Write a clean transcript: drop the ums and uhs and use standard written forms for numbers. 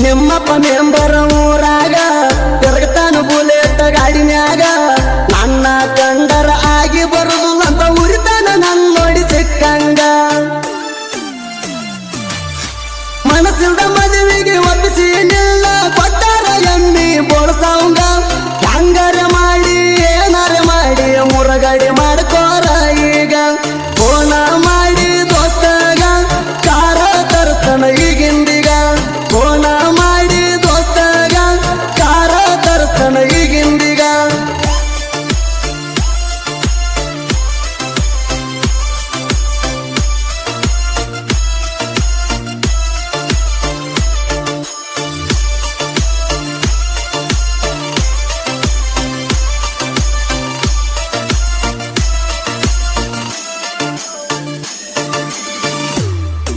ನಿಮ್ಮಪ್ಪ ಮೆಂಬರ ಊರಾಗ ತಿರುಗತಾನ ಬುಲೆಟ್ ಗಾಡಿ ಮ್ಯಾಗ ನನ್ನ ಕಂಡರ ಆಗಿ ಬರುದಿಲ್ಲ ಅಂತ ಉರಿತಾನ ನನ್ ನೋಡಿ ಸಿಕ್ಕಂಗ ಮನಸ್ಸಿಲ್ದ ಮದುವೆಗೆ ಒಪ್ಪಿಸಿ